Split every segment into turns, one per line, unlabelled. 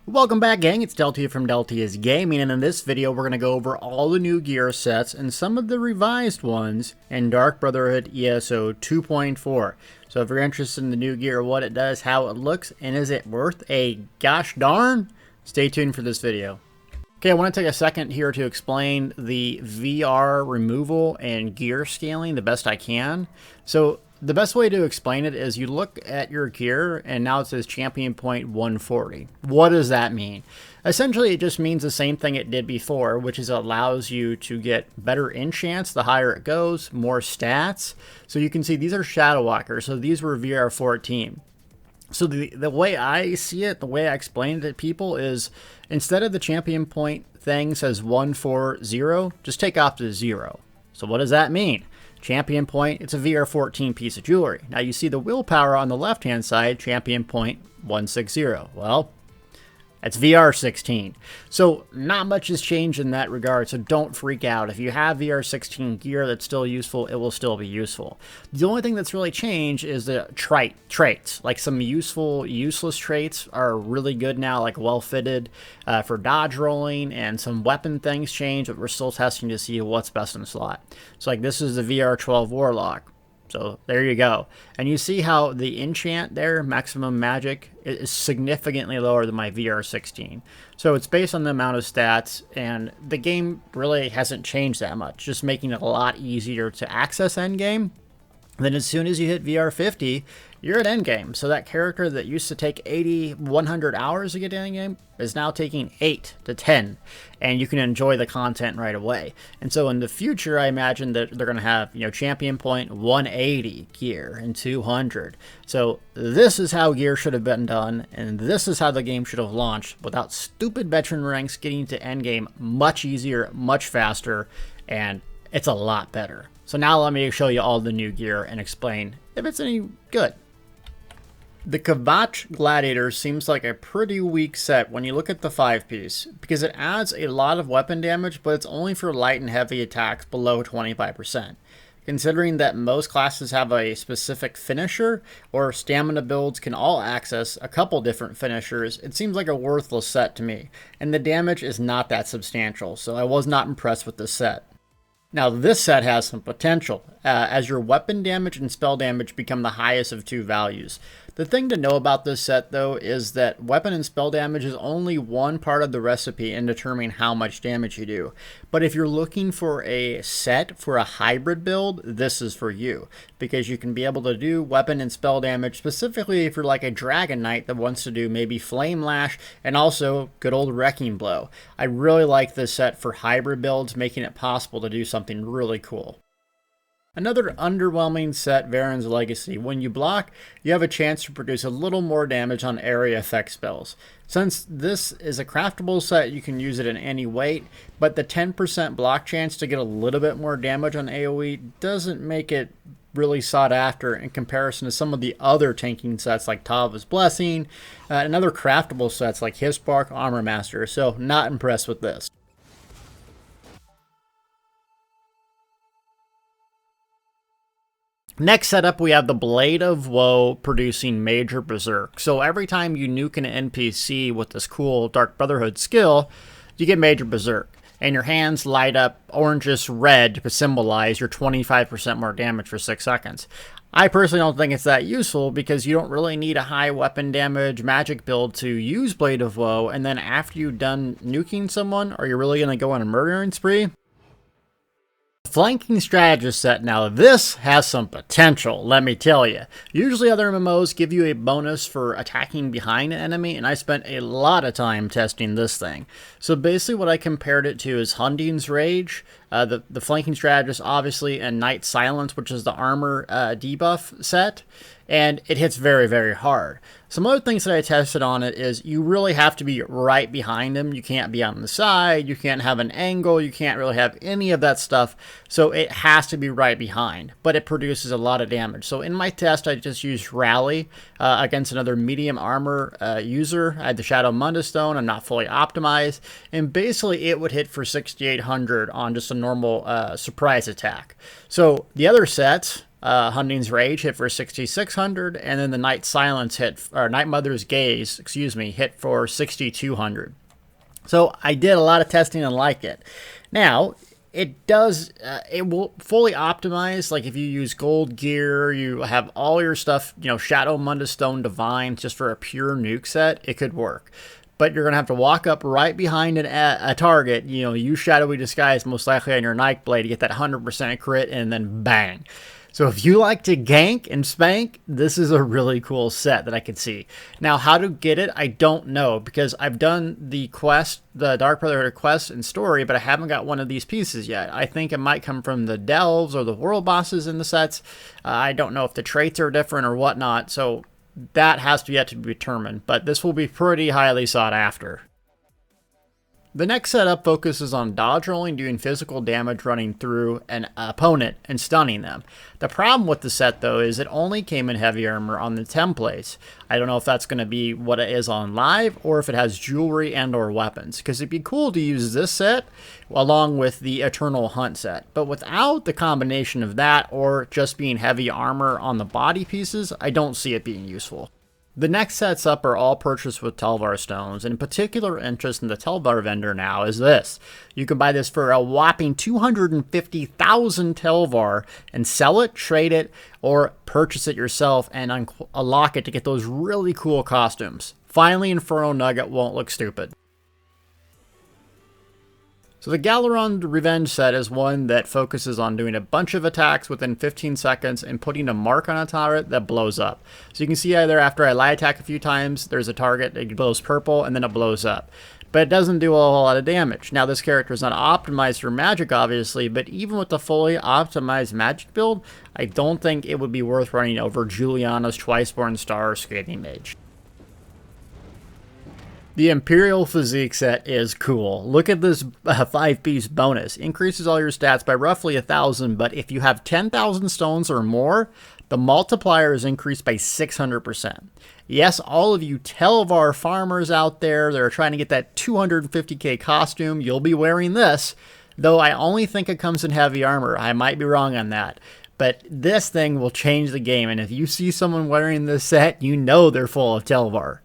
Welcome back, gang. It's Deltia from Deltia's Gaming, and in this video we're going to go over all the new gear sets and some of the revised ones in Dark Brotherhood ESO 2.4. So if you're interested in the new gear, what it does, how it looks, and is it worth a gosh darn, stay tuned for this video. Okay, I want to take a second here to explain the VR removal and gear scaling the best I can. So the best way to explain it is you look at your gear and now it says champion point 140. What does that mean? Essentially, it just means the same thing it did before, which is it allows you to get better enchants the higher it goes, more stats. So you can see these are Shadow Walkers, so these were VR 14. So the way I see it, the way I explain it to people is instead of the champion point thing says 140, just take off the 0. So what does that mean? Champion point, it's a VR 14 piece of jewelry. Now you see the willpower on the left hand side, champion point 160. Well, that's VR 16. So not much has changed in that regard, so don't freak out. If you have VR 16 gear that's still useful, it will still be useful. The only thing that's really changed is the traits. Like some useful, useless traits are really good now, like well fitted for dodge rolling, and some weapon things change, but we're still testing to see what's best in the slot. So like this is the VR 12 Warlock. So there you go. And you see how the enchant there, maximum magic, is significantly lower than my VR 16. So it's based on the amount of stats, and the game really hasn't changed that much, just making it a lot easier to access endgame. Then as soon as you hit VR 50, you're at endgame. So that character that used to take 80, 100 hours to get to endgame is now taking 8 to 10. And you can enjoy the content right away. And so in the future, I imagine that they're going to have, champion point 180 gear and 200. So this is how gear should have been done. And this is how the game should have launched without stupid veteran ranks getting to endgame much easier, much faster. And it's a lot better. So now let me show you all the new gear and explain if it's any good. The Kvatch Gladiator seems like a pretty weak set when you look at the 5-piece, because it adds a lot of weapon damage, but it's only for light and heavy attacks below 25%. Considering that most classes have a specific finisher, or stamina builds can all access a couple different finishers, it seems like a worthless set to me, and the damage is not that substantial, so I was not impressed with this set. Now this set has some potential, as your weapon damage and spell damage become the highest of two values. The thing to know about this set though is that weapon and spell damage is only one part of the recipe in determining how much damage you do. But if you're looking for a set for a hybrid build, this is for you. Because you can be able to do weapon and spell damage, specifically if you're like a Dragon Knight that wants to do maybe Flame Lash and also good old Wrecking Blow. I really like this set for hybrid builds, making it possible to do something really cool. Another underwhelming set, Varen's Legacy. When you block, you have a chance to produce a little more damage on area effect spells. Since this is a craftable set, you can use it in any weight, but the 10% block chance to get a little bit more damage on AoE doesn't make it really sought after in comparison to some of the other tanking sets like Tava's Blessing, and other craftable sets like Hispark, Armor Master, so not impressed with this. Next setup, we have the Blade of Woe producing Major Berserk. So every time you nuke an NPC with this cool Dark Brotherhood skill, you get Major Berserk. And your hands light up orangish red to symbolize your 25% more damage for 6 seconds. I personally don't think it's that useful because you don't really need a high weapon damage magic build to use Blade of Woe. And then after you've done nuking someone, are you really going to go on a murdering spree? Flanking Strategist set. Now this has some potential, let me tell you. Usually other MMOs give you a bonus for attacking behind an enemy, and I spent a lot of time testing this thing. So basically what I compared it to is Hunding's Rage, the Flanking Strategist obviously, and Night Silence, which is the armor debuff set, and it hits very, very hard. Some other things that I tested on it is you really have to be right behind him. You can't be on the side, you can't have an angle, you can't really have any of that stuff. So it has to be right behind, but it produces a lot of damage. So in my test, I just used Rally against another medium armor user. I had the Shadow Munda Stone, I'm not fully optimized, and basically it would hit for 6,800 on just a normal surprise attack. So the other sets, Hunting's Rage hit for 6,600, and then the Night Silence hit, or Night Mother's Gaze, excuse me, hit for 6,200. So I did a lot of testing and like it. Now, it does, it will fully optimize, like if you use gold gear, you have all your stuff, you know, Shadow Mundus Stone Divine, just for a pure nuke set, it could work. But you're going to have to walk up right behind a target, you know, use Shadowy Disguise most likely on your Nightblade to get that 100% crit, and then bang. So if you like to gank and spank, this is a really cool set that I could see. Now, how to get it, I don't know, because I've done the quest, the Dark Brotherhood quest and story, but I haven't got one of these pieces yet. I think it might come from the delves or the world bosses in the sets. I don't know if the traits are different or whatnot, so that has to yet to be determined, but this will be pretty highly sought after. The next setup focuses on dodge rolling, doing physical damage running through an opponent and stunning them. The problem with the set, though, is it only came in heavy armor on the templates. I don't know if that's going to be what it is on live, or if it has jewelry and or weapons, because it'd be cool to use this set along with the Eternal Hunt set. But without the combination of that, or just being heavy armor on the body pieces, I don't see it being useful. The next sets up are all purchased with Tel Var stones, and in particular interest in the Tel Var vendor now is this. You can buy this for a whopping 250,000 Tel Var and sell it, trade it, or purchase it yourself and unlock it to get those really cool costumes. Finally, Inferno Nugget won't look stupid. So the Galerion Revenge set is one that focuses on doing a bunch of attacks within 15 seconds and putting a mark on a turret that blows up. So you can see either after I light attack a few times, there's a target, it glows purple, and then it blows up. But it doesn't do a whole lot of damage. Now this character is not optimized for magic, obviously, but even with the fully optimized magic build, I don't think it would be worth running over Juliana's Twiceborn Star Scathing Mage. The Imperial Physique set is cool. Look at this 5-piece bonus. Increases all your stats by roughly 1,000, but if you have 10,000 stones or more, the multiplier is increased by 600%. Yes, all of you Tel Var farmers out there that are trying to get that 250k costume, you'll be wearing this, though I only think it comes in heavy armor. I might be wrong on that. But this thing will change the game, and if you see someone wearing this set, you know they're full of Tel Var.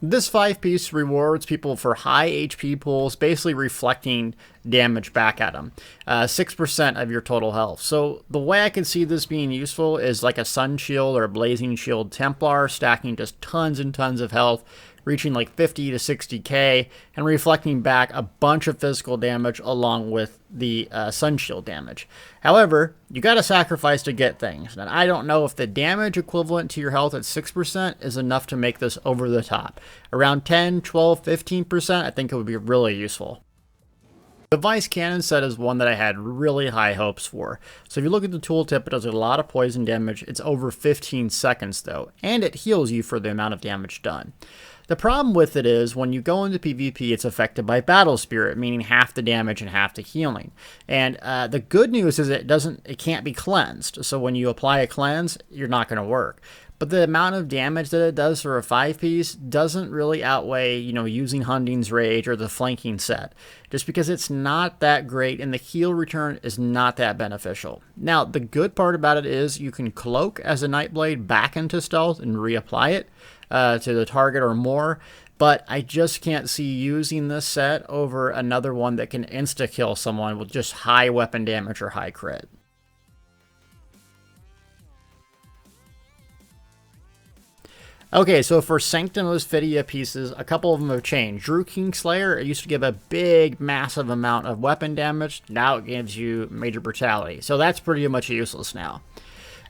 This 5-piece rewards people for high HP pools, basically reflecting damage back at them. 6% of your total health. So the way I can see this being useful is like a Sun Shield or a Blazing Shield Templar, stacking just tons and tons of health, reaching like 50 to 60k, and reflecting back a bunch of physical damage along with the Sun Shield damage. However, you got to sacrifice to get things, and I don't know if the damage equivalent to your health at 6% is enough to make this over the top. Around 10, 12, 15%, I think it would be really useful. The Vicecannon set is one that I had really high hopes for. So if you look at the tooltip, it does a lot of poison damage. It's over 15 seconds though, and it heals you for the amount of damage done. The problem with it is when you go into PvP, it's affected by Battle Spirit, meaning half the damage and half the healing. And the good news is it can't be cleansed. So when you apply a cleanse, you're not going to work. But the amount of damage that it does for a 5-piece doesn't really outweigh, you know, using Hunting's Rage or the flanking set, just because it's not that great and the heal return is not that beneficial. Now, the good part about it is you can cloak as a Nightblade back into stealth and reapply it to the target or more, but I just can't see using this set over another one that can insta-kill someone with just high weapon damage or high crit. Okay, so for Sanctum Ophidia pieces, a couple of them have changed. Dreugh Kingslayer, it used to give a big, massive amount of weapon damage. Now it gives you major brutality. So that's pretty much useless now.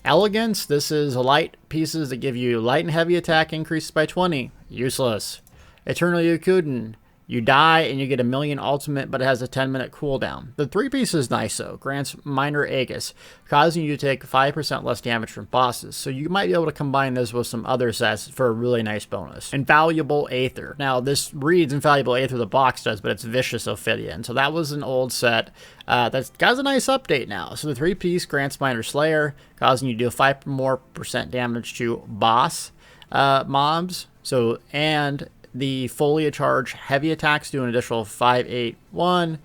Elegance, this is light pieces that give you light and heavy attack increases by 20. Useless. Eternal Yokeda, you die and you get a million ultimate, but it has a 10-minute cooldown. The 3-piece is nice though. Grants minor Aegis, causing you to take 5% less damage from bosses. So you might be able to combine this with some other sets for a really nice bonus. Infallible Aether. Now this reads Infallible Aether, the box does, but it's Vicious Ophidian. So that was an old set that's got a nice update now. So the 3-piece grants minor Slayer, causing you to do 5% more damage to boss mobs. So, and the Folia Charge heavy attacks do an additional 5, 8, 1,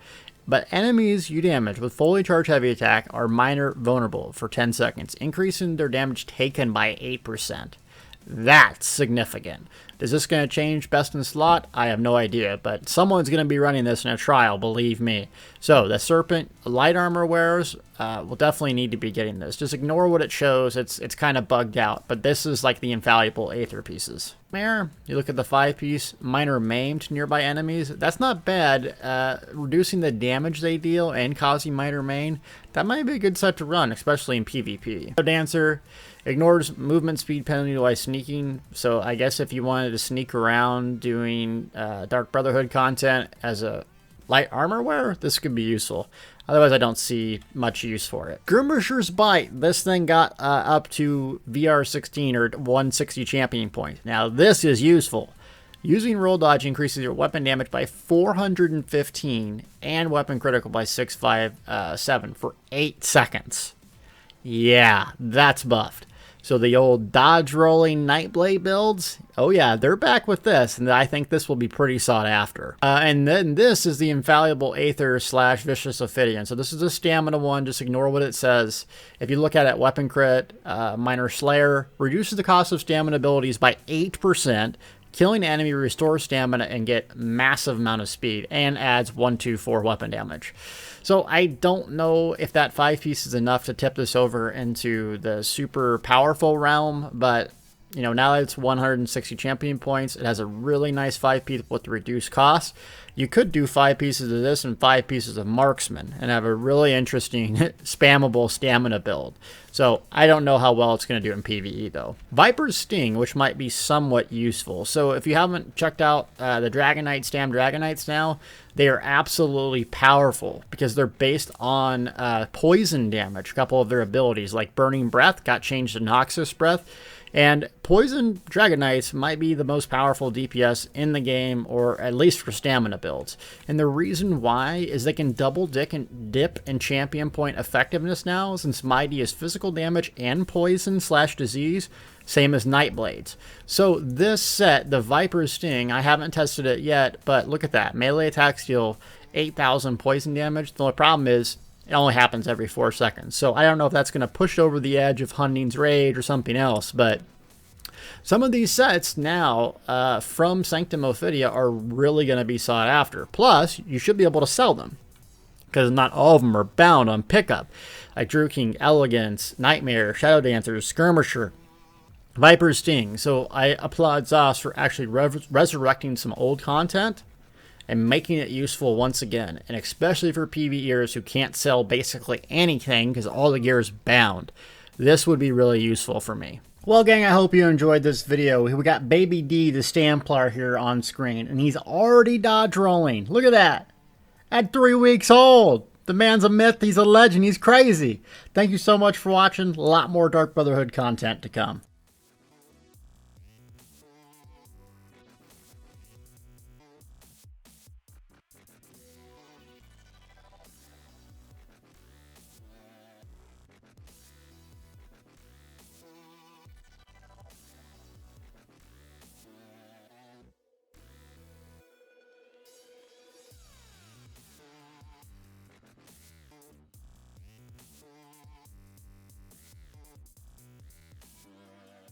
But enemies you damage with fully charged heavy attack are minor vulnerable for 10 seconds, increasing their damage taken by 8%. That's significant. Is this going to change best in slot? I have no idea, but someone's going to be running this in a trial, believe me. So the Serpent light armor wearers will definitely need to be getting this. Just ignore what it shows. It's kind of bugged out, but this is like the Infallible Aether pieces. There, you look at the 5-piece minor maimed nearby enemies. That's not bad. Reducing the damage they deal and causing minor maim, that might be a good set to run, especially in PvP. Dancer ignores movement speed penalty while sneaking, so I guess if you wanted to sneak around doing Dark Brotherhood content as a light armor wearer, this could be useful. Otherwise, I don't see much use for it. Skirmisher's Bite. This thing got up to VR16 or 160 champion points. Now, this is useful. Using roll dodge increases your weapon damage by 415 and weapon critical by 657 for 8 seconds. Yeah, that's buffed. So the old dodge rolling Nightblade builds, oh yeah, they're back with this, and I think this will be pretty sought after. And then this is the Infallible Aether / Vicious Ophidian. So this is a stamina one, just ignore what it says. If you look at it, weapon crit, minor slayer, reduces the cost of stamina abilities by 8%, killing an enemy restores stamina and get massive amount of speed, and adds 1-4 weapon damage. So I don't know if that 5-piece is enough to tip this over into the super powerful realm, but you know, now that it's 160 champion points, it has a really nice 5-piece with reduced cost. You could do 5 pieces of this and 5 pieces of marksman and have a really interesting spammable stamina build. So I don't know how well it's going to do in PvE though. Viper's Sting, which might be somewhat useful. So if you haven't checked out the Dragon Knight Stam Dragon Knights now, they are absolutely powerful because they're based on poison damage. A couple of their abilities like Burning Breath got changed to Noxus Breath. And Poison Dragon Knights might be the most powerful DPS in the game, or at least for stamina builds. And the reason why is they can double dip in champion point effectiveness now, since Mighty is physical damage and poison / disease, same as Nightblades. So this set, the Viper's Sting, I haven't tested it yet, but look at that. Melee attacks deal 8,000 poison damage. The only problem is it only happens every 4 seconds. So I don't know if that's going to push over the edge of Hunding's Rage or something else, but some of these sets now from Sanctum Ophidia are really going to be sought after. Plus, you should be able to sell them, because not all of them are bound on pickup. Like Dreugh King, Elegance, Knightmare, Shadow Dancers, Skirmisher, Viper's Sting. So I applaud Zos for actually resurrecting some old content and making it useful once again, and especially for PvEers who can't sell basically anything because all the gear is bound. This would be really useful for me. Well, gang, I hope you enjoyed this video. We got Baby D, the Templar, here on screen, and he's already dodge rolling. Look at that. At 3 weeks old. The man's a myth. He's a legend. He's crazy. Thank you so much for watching. A lot more Dark Brotherhood content to come.